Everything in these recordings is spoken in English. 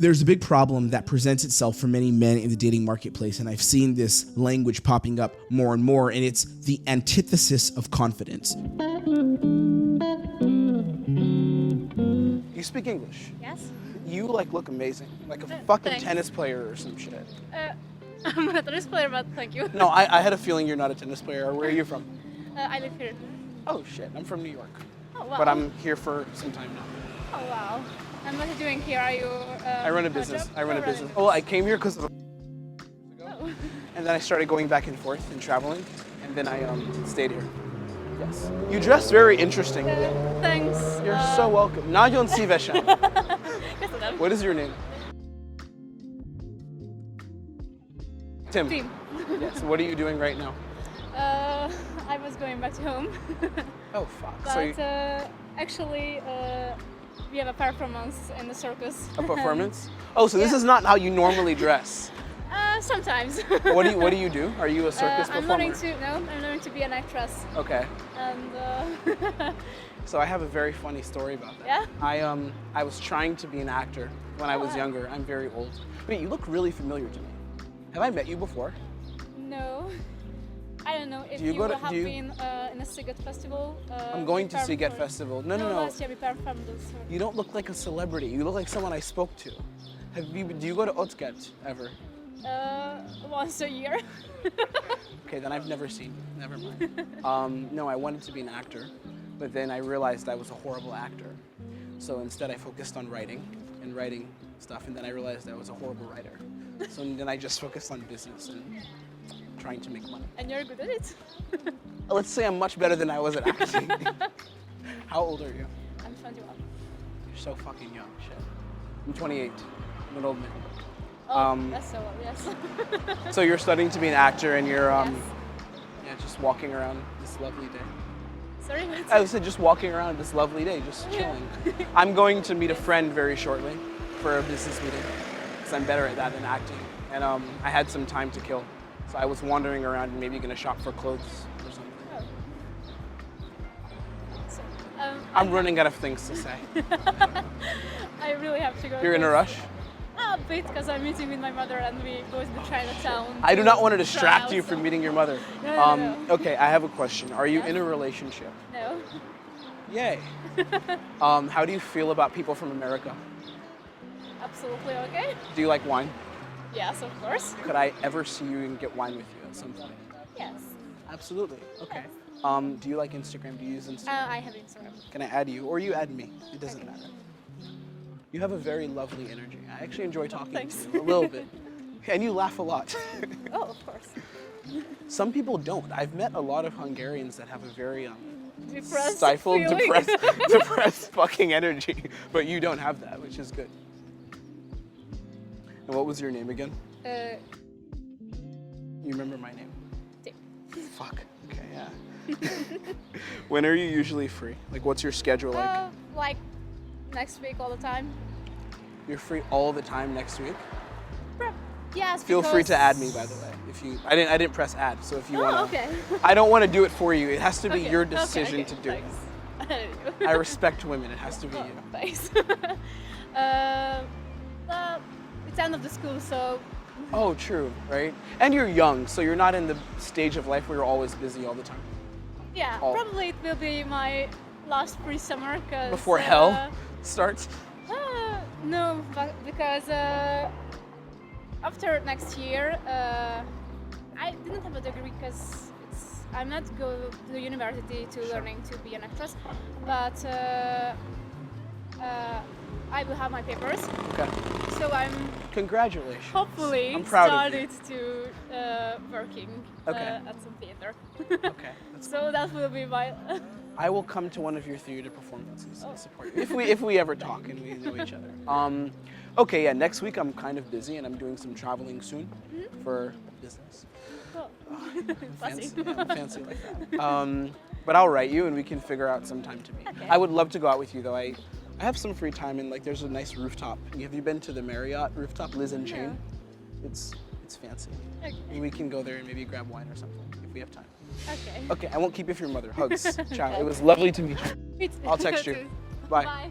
There's a big problem that presents itself for many men in the dating marketplace, and I've seen this language popping up more and more, and it's the antithesis of confidence. You speak English. Yes. You look amazing, like a fucking thanks. tennis player or some shit. I'm not a tennis player, but thank you. No, I had a feeling you're not a tennis player. Where are you from? I live here. Oh shit, I'm from New York. Oh wow. But I'm here for some time now. Oh wow. And what are you doing here? Are you? I run a have business. job? I run a Oh, business. Oh, I came here because Oh. and then I started going back and forth and traveling, and then I stayed here. Yes. You dress very interesting. Thanks. You're so welcome. Nagyon szívesen. Köszönöm. What is your name? Tim. Tim. Yes. What are you doing right now? I was going back home, Oh fuck. but So you, actually, we have a performance in the circus. a performance? Oh, so this Yeah. is not how you normally dress. Sometimes. What do you do? Are you a circus I'm performer? I'm learning to be an actress, Okay. and So I have a very funny story about that. Yeah? I was trying to be an actor when I was wow. younger. I'm very old. Wait, you look really familiar to me. Have I met you before? no. I don't know if Do you you, go to- have do you- been in a Siget festival. I'm going we to Siget performed- Festival. No. Last year we performed this. You don't look like a celebrity. You look like someone I spoke to. Do you go to Otget ever? Once a year. Okay, then I've never seen you. Never mind. No, I wanted to be an actor, but then I realized I was a horrible actor. So instead I focused on writing stuff, and then I realized I was a horrible writer. So then I just focused on business and trying to make money. And you're good at it. Let's say I'm much better than I was at acting. How old are you? I'm 21. You're so fucking young, shit. I'm 28. I'm an old man. Oh, that's so old, yes. So you're studying to be an actor, and you're Yes. yeah, just walking around this lovely day. Sorry, what? I said just walking around this lovely day, just chilling. I'm going to meet a friend very shortly for a business meeting, because I'm better at that than acting. And I had some time to kill, so I was wandering around and maybe gonna shop for clothes or something. Oh. So, I'm running out of things to say. I really have to go. You're in a rush? A bit, because I'm meeting with my mother and we go to the Chinatown. I do not want to try distract out you from some- meeting your mother. No. Okay, I have a question. Are you Yes? in a relationship? No. Yay. How do you feel about people from America? Absolutely okay. Do you like wine? Yes, of course. Could I ever see you and get wine with you at some point? Yes. Absolutely. Okay. Do you like Instagram? Do you use Instagram? I have Instagram. Can I add you? Or you add me? It doesn't matter. You have a very lovely energy. I actually enjoy talking Thanks. to you a little bit. And you laugh a lot. Oh, of course. Some people don't. I've met a lot of Hungarians that have a very Depressed stifled, feeling. depressed fucking energy. But you don't have that, which is good. And what was your name again? You remember my name? Tim. Fuck. Okay, yeah. When are you usually free? Like, what's your schedule like? Like next week all the time. You're free all the time next week? Yes. Feel free to add me, because- by the way. If you, I didn't press add, so if you Oh, wanna. okay. I don't want to do it for you. It has to be Okay, your okay, decision okay, to do thanks. it. I respect women. It has to be Oh, you. thanks. It's end of the school, so Oh, true, right? And you're young, so you're not in the stage of life where you're always busy all the time. yeah, Oh. probably it will be my last pre-summer. Cause, Before hell starts. No, but because after next year, I didn't have a degree because I'm not go to the university to learning to be an actress, but I will have my papers, Okay. so I'm Congratulations. hopefully I'm proud of you. started to working Okay. at some theater. Okay. That's So that will be my. I will come to one of your theater performances Oh. and support you if we ever talk and we know each other. Okay, yeah. Next week I'm kind of busy and I'm doing some traveling soon for business. Oh. Fancy, Fussy. yeah, I'm fancy like that. But I'll write you and we can figure out some time to meet. Okay. I would love to go out with you though. I have some free time and like there's a nice rooftop. Have you been to the Marriott rooftop, Liz and Chain? It's fancy. Okay. We can go there and maybe grab wine or something if we have time. Okay. Okay, I won't keep you for your mother. Hugs. Ciao. It was lovely to meet you. It's- I'll text you. Bye. Bye.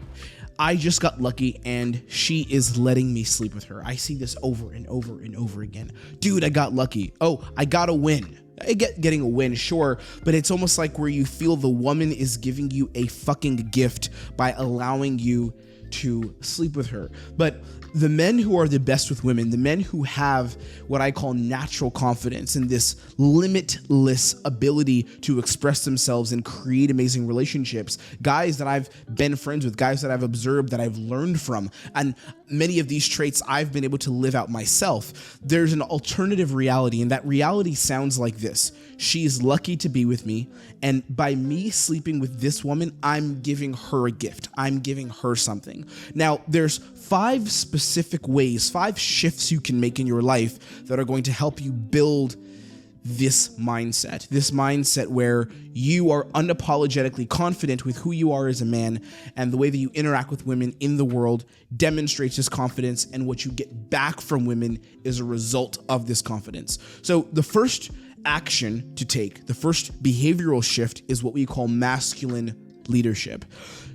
I just got lucky and she is letting me sleep with her. I see this over and over and over again. Dude, I got lucky. Oh, I got a win. I get getting a win, sure, but it's almost like where you feel the woman is giving you a fucking gift by allowing you to sleep with her. But the men who are the best with women, the men who have what I call natural confidence and this limitless ability to express themselves and create amazing relationships, guys that I've been friends with, guys that I've observed, that I've learned from, and many of these traits I've been able to live out myself. There's an alternative reality, and that reality sounds like this. She's lucky to be with me, and by me sleeping with this woman, I'm giving her a gift. I'm giving her something. Now, there's 5 specific ways, 5 shifts you can make in your life that are going to help you build this mindset where you are unapologetically confident with who you are as a man, and the way that you interact with women in the world demonstrates this confidence, and what you get back from women is a result of this confidence. So the first action to take, the first behavioral shift, is what we call masculine leadership.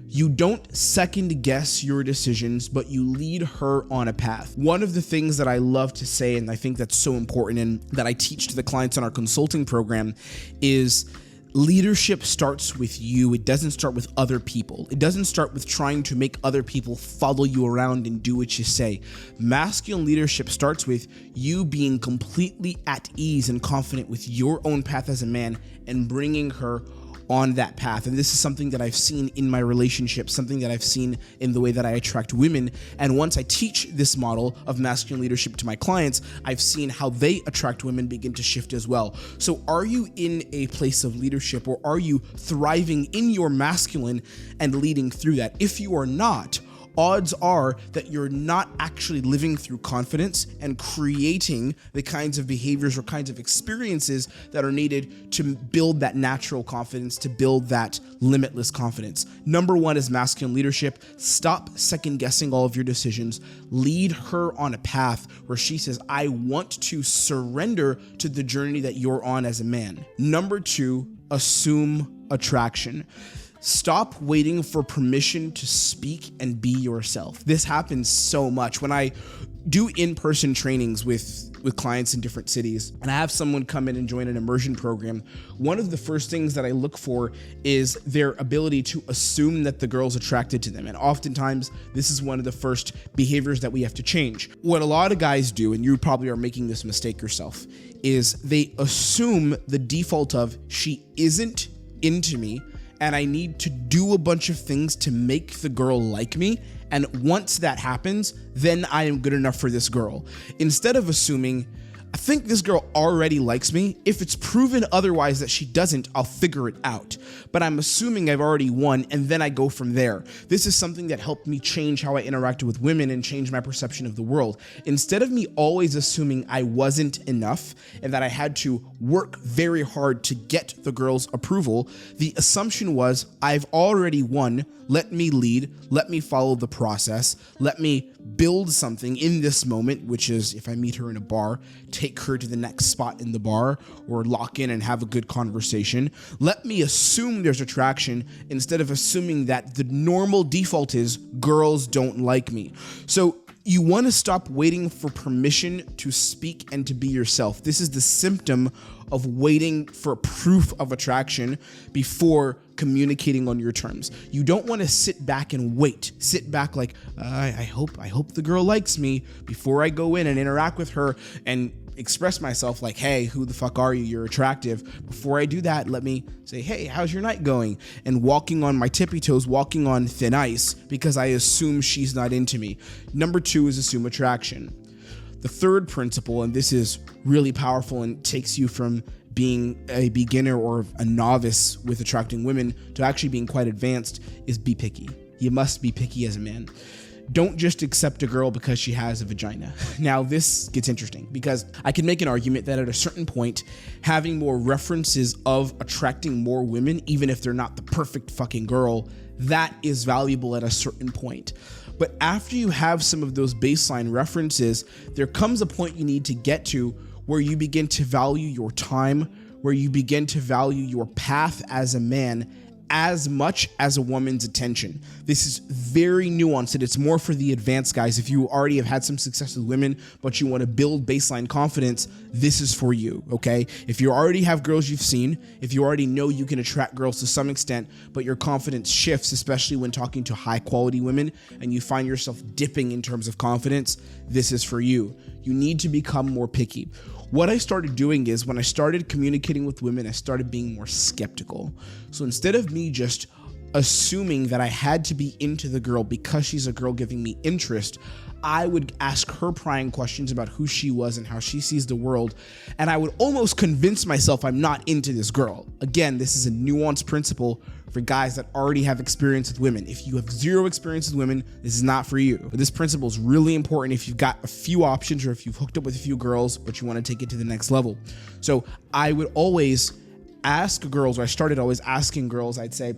You don't second guess your decisions, but you lead her on a path. One of the things that I love to say, and I think that's so important and that I teach to the clients in our consulting program, is leadership starts with you. It doesn't start with other people. It doesn't start with trying to make other people follow you around and do what you say. Masculine leadership starts with you being completely at ease and confident with your own path as a man and bringing her on that path. And this is something that I've seen in my relationship, something that I've seen in the way that I attract women. And once I teach this model of masculine leadership to my clients, I've seen how they attract women begin to shift as well. So are you in a place of leadership, or are you thriving in your masculine and leading through that? If you are not, odds are that you're not actually living through confidence and creating the kinds of behaviors or kinds of experiences that are needed to build that natural confidence, to build that limitless confidence. Number 1 is masculine leadership. Stop second guessing all of your decisions. Lead her on a path where she says, I want to surrender to the journey that you're on as a man. Number 2, assume attraction. Stop waiting for permission to speak and be yourself. This happens so much when I do in-person trainings with clients in different cities, and I have someone come in and join an immersion program. One of the first things that I look for is their ability to assume that the girl's attracted to them. And oftentimes, this is one of the first behaviors that we have to change. What a lot of guys do, and you probably are making this mistake yourself, is they assume the default of, she isn't into me, and I need to do a bunch of things to make the girl like me. And once that happens, then I am good enough for this girl. Instead of assuming, I think this girl already likes me. If it's proven otherwise that she doesn't, I'll figure it out. But I'm assuming I've already won, and then I go from there. This is something that helped me change how I interacted with women and change my perception of the world. Instead of me always assuming I wasn't enough and that I had to work very hard to get the girl's approval, the assumption was, I've already won. Let me lead. Let me follow the process. Let me build something in this moment, which is, if I meet her in a bar, take her to the next spot in the bar, or lock in and have a good conversation. Let me assume there's attraction instead of assuming that the normal default is girls don't like me. So you want to stop waiting for permission to speak and to be yourself. This is the symptom of waiting for proof of attraction before communicating on your terms. You don't want to sit back and wait. Sit back like, I hope the girl likes me before I go in and interact with her and express myself like, hey, who the fuck are you? You're attractive. Before I do that, let me say, hey, how's your night going? And walking on my tippy toes, walking on thin ice because I assume she's not into me. Number 2 is assume attraction. The third principle, and this is really powerful and takes you from being a beginner or a novice with attracting women to actually being quite advanced, is be picky. You must be picky as a man. Don't just accept a girl because she has a vagina. Now, this gets interesting because I can make an argument that at a certain point, having more references of attracting more women, even if they're not the perfect fucking girl, that is valuable at a certain point. But after you have some of those baseline references, there comes a point you need to get to where you begin to value your time, where you begin to value your path as a man as much as a woman's attention. This is very nuanced, and it's more for the advanced guys. If you already have had some success with women, but you want to build baseline confidence, this is for you, okay? If you already have girls you've seen, if you already know you can attract girls to some extent, but your confidence shifts, especially when talking to high quality women, and you find yourself dipping in terms of confidence, this is for you. You need to become more picky. What I started doing is when I started communicating with women, I started being more skeptical. So instead of me just assuming that I had to be into the girl because she's a girl giving me interest, I would ask her prying questions about who she was and how she sees the world, and I would almost convince myself I'm not into this girl. Again, this is a nuanced principle for guys that already have experience with women. If you have zero experience with women, this is not for you. But this principle is really important if you've got a few options or if you've hooked up with a few girls, but you want to take it to the next level. So I would always ask girls, or I started always asking girls, I'd say,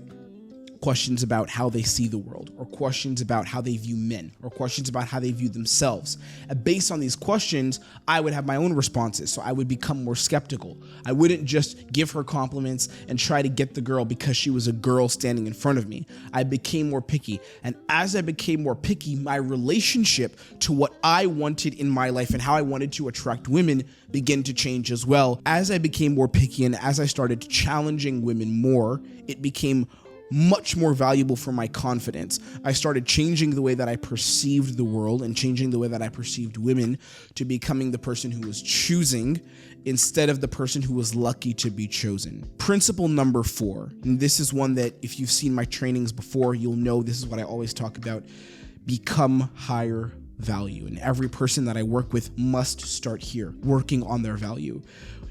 questions about how they see the world, or questions about how they view men, or questions about how they view themselves. And based on these questions, I would have my own responses. So I would become more skeptical. I wouldn't just give her compliments and try to get the girl because she was a girl standing in front of me. I became more picky. And as I became more picky, my relationship to what I wanted in my life and how I wanted to attract women began to change as well. As I became more picky and as I started challenging women more, it became much more valuable for my confidence. I started changing the way that I perceived the world and changing the way that I perceived women to becoming the person who was choosing instead of the person who was lucky to be chosen. Principle number 4, and this is one that if you've seen my trainings before, you'll know this is what I always talk about: become higher value. And every person that I work with must start here, working on their value.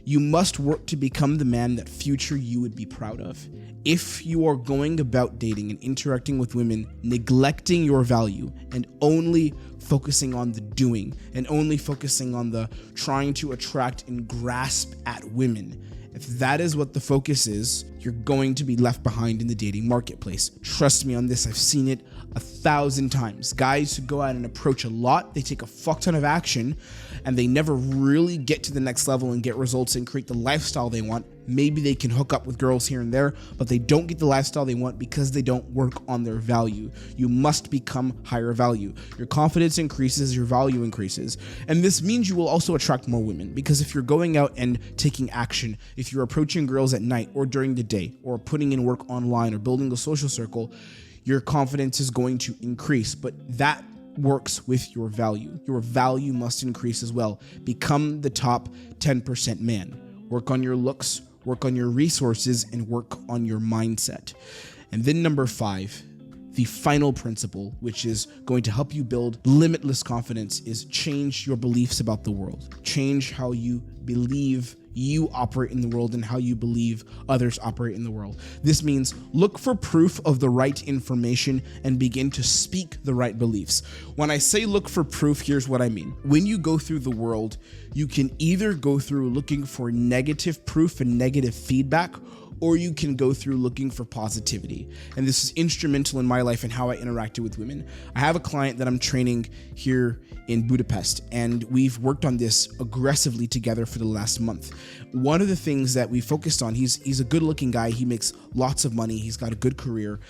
You must work to become the man that future you would be proud of. If you are going about dating and interacting with women, neglecting your value and only focusing on the doing and only focusing on the trying to attract and grasp at women, if that is what the focus is, you're going to be left behind in the dating marketplace. Trust me on this, I've seen it 1,000 times. Guys who go out and approach a lot, they take a fuck ton of action, and they never really get to the next level and get results and create the lifestyle they want. Maybe they can hook up with girls here and there, but they don't get the lifestyle they want because they don't work on their value. You must become higher value. Your confidence increases, your value increases. And this means you will also attract more women, because if you're going out and taking action, if you're approaching girls at night or during the day, or putting in work online or building a social circle, your confidence is going to increase. But that works with your value. Your value must increase as well. Become the top 10% man. Work on your looks, work on your resources, and work on your mindset. And then number 5, the final principle, which is going to help you build limitless confidence, is change your beliefs about the world. Change how you believe you operate in the world and how you believe others operate in the world. This means look for proof of the right information and begin to speak the right beliefs. When I say look for proof, here's what I mean. When you go through the world, you can either go through looking for negative proof and negative feedback, or you can go through looking for positivity. And this is instrumental in my life and how I interacted with women. I have a client that I'm training here in Budapest, and we've worked on this aggressively together for the last month. One of the things that we focused on, he's a good looking guy, he makes lots of money, he's got a good career.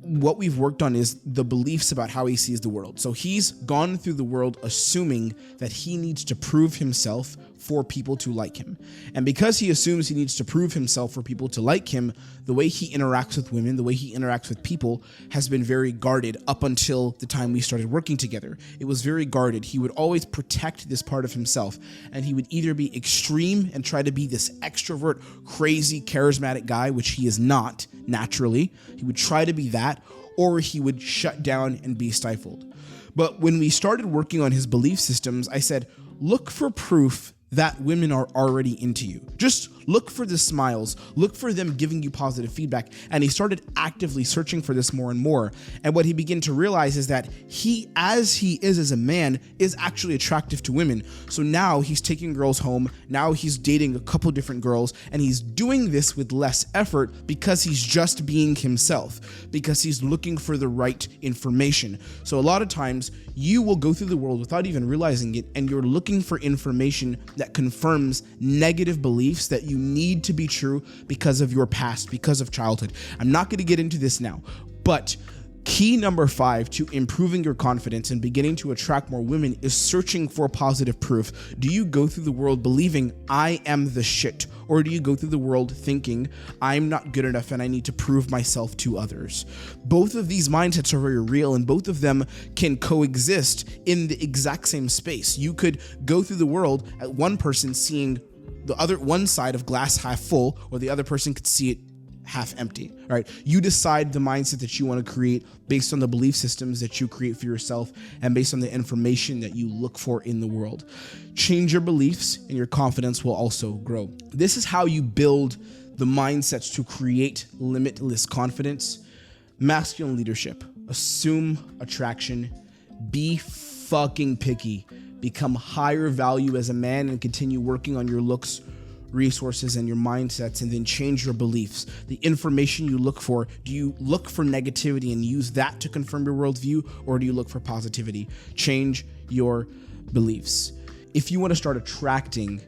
What we've worked on is the beliefs about how he sees the world. So he's gone through the world assuming that he needs to prove himself for people to like him. And because he assumes he needs to prove himself for people to like him, the way he interacts with women, the way he interacts with people has been very guarded up until the time we started working together. It was very guarded. He would always protect this part of himself, and he would either be extreme and try to be this extrovert, crazy, charismatic guy, which he is not naturally. He would try to be that, or he would shut down and be stifled. But when we started working on his belief systems, I said, look for proof that women are already into you. Just look for the smiles, look for them giving you positive feedback. And he started actively searching for this more and more. And what he began to realize is that he, as he is as a man, is actually attractive to women. So now he's taking girls home, now he's dating a couple different girls, and he's doing this with less effort because he's just being himself, because he's looking for the right information. So a lot of times you will go through the world without even realizing it, and you're looking for information that confirms negative beliefs that you need to be true because of your past, because of childhood. I'm not going to get into this now, but key number 5 to improving your confidence and beginning to attract more women is searching for positive proof. Do you go through the world believing I am the shit? Or do you go through the world thinking I'm not good enough and I need to prove myself to others? Both of these mindsets are very real, and both of them can coexist in the exact same space. You could go through the world at one person seeing the other one side of glass half full, or the other person could see it half empty. All right. You decide the mindset that you want to create based on the belief systems that you create for yourself and based on the information that you look for in the world. Change your beliefs and your confidence will also grow. This is how you build the mindsets to create limitless confidence. Masculine leadership. Assume attraction. Be fucking picky. Become higher value as a man and continue working on your looks, resources, and your mindsets, and then change your beliefs. The information you look for, do you look for negativity and use that to confirm your worldview, or do you look for positivity? Change your beliefs. If you want to start attracting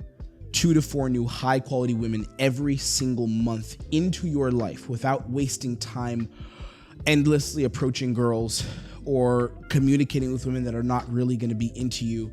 2 to 4 new high quality women every single month into your life without wasting time endlessly approaching girls or communicating with women that are not really going to be into you,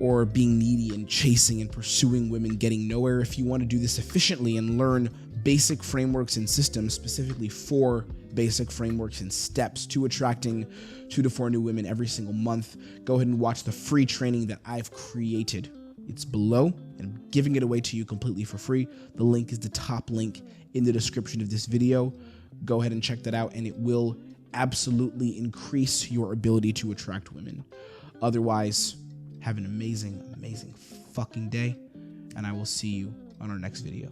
or being needy and chasing and pursuing women, getting nowhere. If you want to do this efficiently and learn basic frameworks and systems, specifically 4 basic frameworks and steps to attracting 2 to 4 new women every single month, go ahead and watch the free training that I've created. It's below, and I'm giving it away to you completely for free. The link is the top link in the description of this video. Go ahead and check that out, and it will absolutely increase your ability to attract women. Otherwise, have an amazing, amazing fucking day, and I will see you on our next video.